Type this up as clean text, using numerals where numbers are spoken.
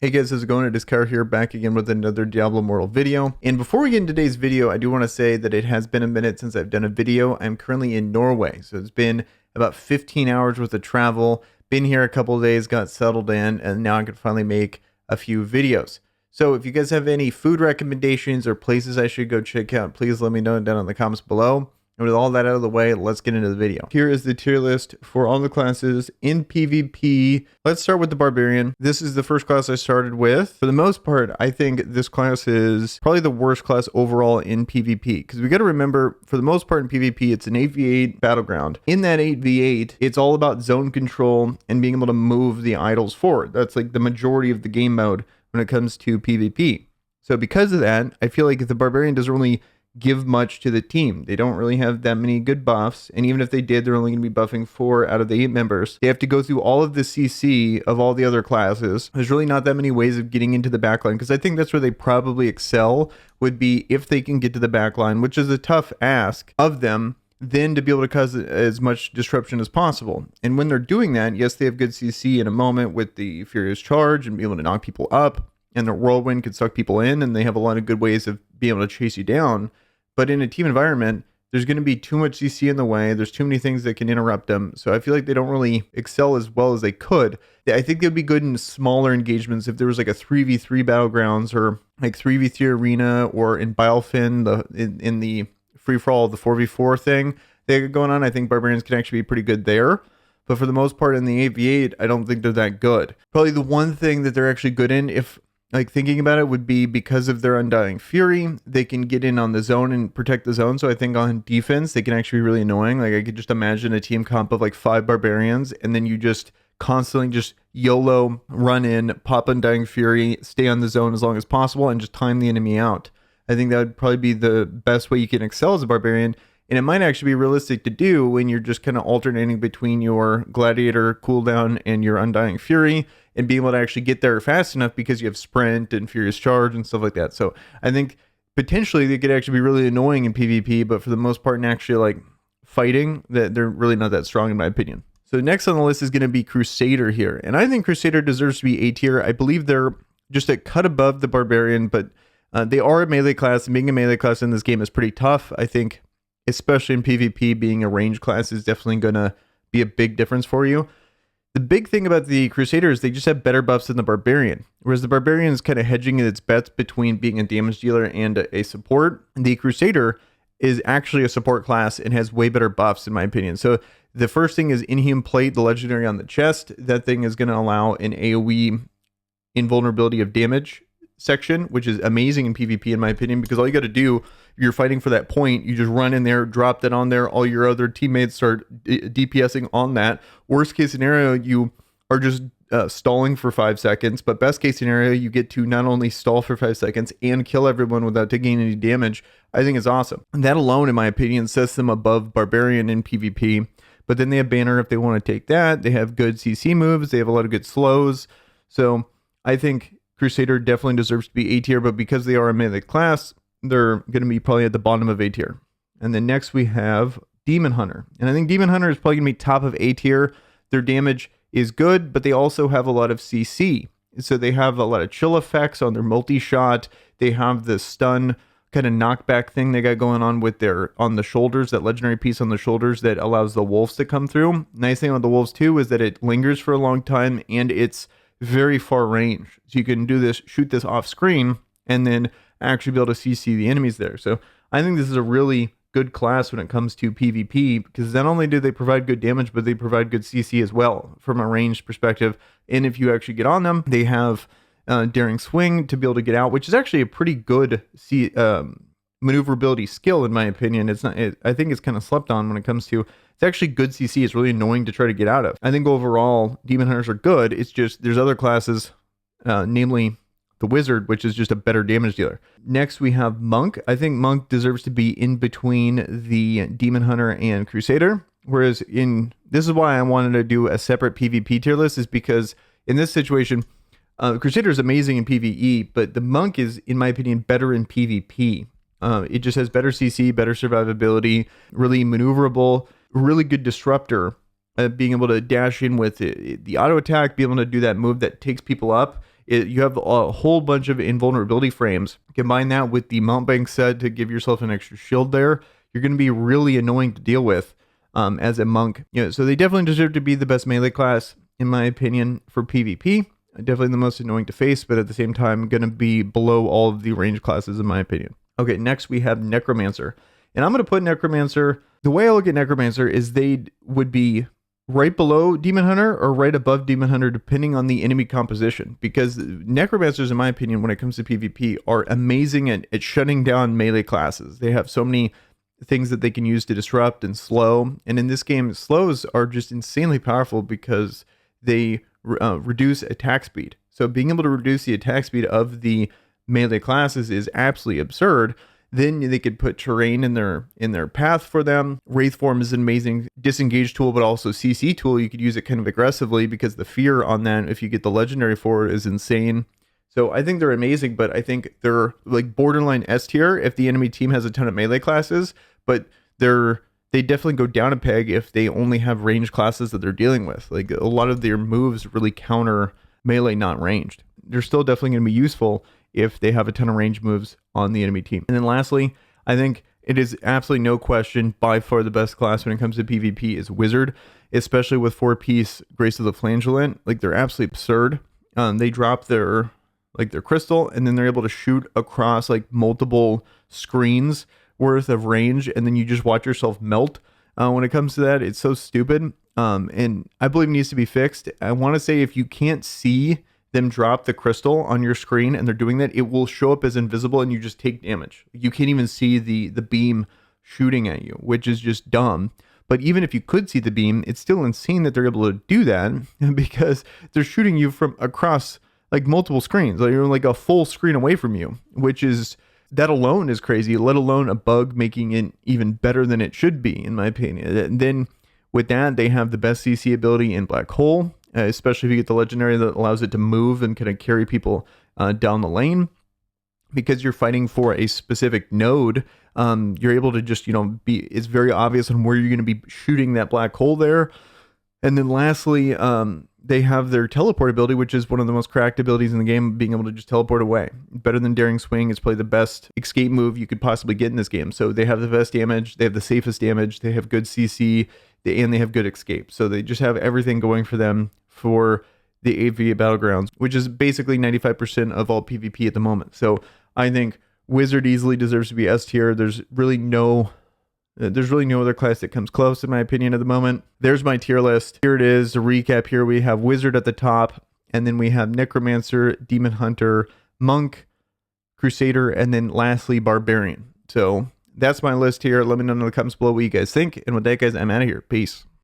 Hey guys, how's it going? It is Kara here, back again with another Diablo Immortal video. And before we get into today's video, I do want to say that it has been a minute since I've done a video. I'm currently in Norway, so it's been about 15 hours worth of travel. Been here a couple of days, got settled in, and now I can finally make a few videos. So if you guys have any food recommendations or places I should go check out, please let me know down in the comments below. And with all that out of the way, let's get into the video. Here is the tier list for all the classes in PvP. Let's start with the Barbarian. This is the first class I started with. For the most part, I think this class is probably the worst class overall in PvP. Because we got to remember, for the most part in PvP, it's an 8v8 battleground. In that 8v8, it's all about zone control and being able to move the idols forward. That's like the majority of the game mode when it comes to PvP. So because of that, I feel like the Barbarian doesn't really give much to the team. They don't really have that many good buffs, and even if they did, they're only going to be buffing 4 out of the 8 members. They have to go through all of the CC of all the other classes. There's really not that many ways of getting into the backline, because I think that's where they probably excel, would be if they can get to the backline, which is a tough ask of them, then to be able to cause as much disruption as possible. And when they're doing that, yes, they have good CC in a moment with the Furious Charge and be able to knock people up, and their Whirlwind can suck people in, and they have a lot of good ways of being able to chase you down. But in a team environment, there's going to be too much CC in the way. There's too many things that can interrupt them. So I feel like they don't really excel as well as they could. I think they'd be good in smaller engagements if there was like a 3v3 battlegrounds or like 3v3 arena, or in Biofin, in the free-for-all, the 4v4 thing they got going on. I think Barbarians can actually be pretty good there. But for the most part in the 8v8, I don't think they're that good. Probably the one thing that they're actually good in, if like thinking about it, would be because of their Undying Fury, they can get in on the zone and protect the zone. So I think on defense, they can actually be really annoying. Like I could just imagine a team comp of like 5 Barbarians, and then you just constantly just YOLO run in, pop Undying Fury, stay on the zone as long as possible, and just time the enemy out. I think that would probably be the best way you can excel as a Barbarian. And it might actually be realistic to do when you're just kind of alternating between your Gladiator cooldown and your Undying Fury, and being able to actually get there fast enough because you have Sprint and Furious Charge and stuff like that. So I think potentially they could actually be really annoying in PvP, but for the most part in actually like fighting, that they're really not that strong in my opinion. So next on the list is going to be Crusader here. And I think Crusader deserves to be A tier. I believe they're just a cut above the Barbarian, but they are a melee class, and being a melee class in this game is pretty tough. I think especially in PvP, being a range class is definitely going to be a big difference for you. The big thing about the Crusader is they just have better buffs than the Barbarian. Whereas the Barbarian is kind of hedging its bets between being a damage dealer and a support. The Crusader is actually a support class and has way better buffs in my opinion. So the first thing is Inhuman Plate, the legendary on the chest. That thing is going to allow an AoE invulnerability of damage section, which is amazing in PvP in my opinion, because all you got to do, you're fighting for that point, you just run in there, drop that on there, all your other teammates start DPSing on that. Worst case scenario, you are just stalling for 5 seconds, but best case scenario, you get to not only stall for 5 seconds and kill everyone without taking any damage. I think it's awesome. And that alone, in my opinion, sets them above Barbarian in PvP. But then they have Banner if they want to take that. They have good CC moves. They have a lot of good slows. So I think Crusader definitely deserves to be A tier, but because they are a melee class, they're going to be probably at the bottom of A tier. And then next we have Demon Hunter. And I think Demon Hunter is probably going to be top of A tier. Their damage is good, but they also have a lot of CC. So they have a lot of chill effects on their multi-shot. They have the stun kind of knockback thing they got going on with their, on the shoulders, that legendary piece on the shoulders that allows the wolves to come through. Nice thing with the wolves too is that it lingers for a long time, and it's very far range. So you can do this, shoot this off screen, and then actually be able to CC the enemies there. So I think this is a really good class when it comes to PvP, because not only do they provide good damage, but they provide good CC as well from a ranged perspective. And if you actually get on them, they have Daring Swing to be able to get out, which is actually a pretty good maneuverability skill in my opinion. It's not, I think it's kind of slept on when it comes to, it's actually good CC. It's really annoying to try to get out of. I think overall Demon Hunters are good. It's just there's other classes, namely the Wizard, which is just a better damage dealer. Next we have Monk. I think Monk deserves to be in between the Demon Hunter and Crusader. Whereas this is why I wanted to do a separate PvP tier list, is because in this situation, Crusader is amazing in PvE, but the Monk is, in my opinion, better in PvP. It just has better CC, better survivability, really maneuverable, really good disruptor, being able to dash in with the auto attack, be able to do that move that takes people up You have a whole bunch of invulnerability frames. Combine that with the mount bank set to give yourself an extra shield there. You're going to be really annoying to deal with as a monk. So they definitely deserve to be the best melee class, in my opinion, for PvP. Definitely the most annoying to face, but at the same time, going to be below all of the range classes, in my opinion. Okay, next we have Necromancer. And I'm going to put Necromancer, the way I look at Necromancer is they would be right below Demon Hunter or right above Demon Hunter, depending on the enemy composition. Because Necromancers, in my opinion, when it comes to PvP, are amazing at shutting down melee classes. They have so many things that they can use to disrupt and slow. And in this game, slows are just insanely powerful because they reduce attack speed. So being able to reduce the attack speed of the melee classes is absolutely absurd. Then they could put terrain in their path for them. Wraith form is an amazing disengage tool, but also CC tool. You could use it kind of aggressively because the fear on that, if you get the legendary for it, is insane. So I think they're amazing, but I think they're like borderline S tier if the enemy team has a ton of melee classes, but they definitely go down a peg if they only have ranged classes that they're dealing with. Like a lot of their moves really counter melee not ranged. They're still definitely going to be useful if they have a ton of range moves on the enemy team. And then lastly, I think it is absolutely no question by far the best class when it comes to PvP is Wizard, especially with 4-piece Grace of the Flagellant. Like they're absolutely absurd. They drop their crystal and then they're able to shoot across like multiple screens worth of range, and then you just watch yourself melt. When it comes to that, it's so stupid, and I believe it needs to be fixed. I want to say if you can't see them drop the crystal on your screen and they're doing that, it will show up as invisible and you just take damage. You can't even see the beam shooting at you, which is just dumb. But even if you could see the beam, it's still insane that they're able to do that because they're shooting you from across like multiple screens. Like you're like a full screen away from you, which is, that alone is crazy, let alone a bug making it even better than it should be, in my opinion. And then with that, they have the best CC ability in Black Hole, especially if you get the legendary that allows it to move and kind of carry people down the lane. Because you're fighting for a specific node, you're able to just, it's very obvious on where you're going to be shooting that black hole there. And then lastly, they have their teleport ability, which is one of the most cracked abilities in the game, being able to just teleport away. Better than Daring Swing. It's probably the best escape move you could possibly get in this game. So they have the best damage, they have the safest damage, they have good CC, and they have good escape. So they just have everything going for them for the AV Battlegrounds, which is basically 95% of all PvP at the moment. So I think Wizard easily deserves to be S tier. There's really no other class that comes close, in my opinion, at the moment. There's my tier list. Here it is. To recap, here we have Wizard at the top, and then we have Necromancer, Demon Hunter, Monk, Crusader, and then lastly, Barbarian. So that's my list here. Let me know in the comments below what you guys think. And with that, guys, I'm out of here. Peace.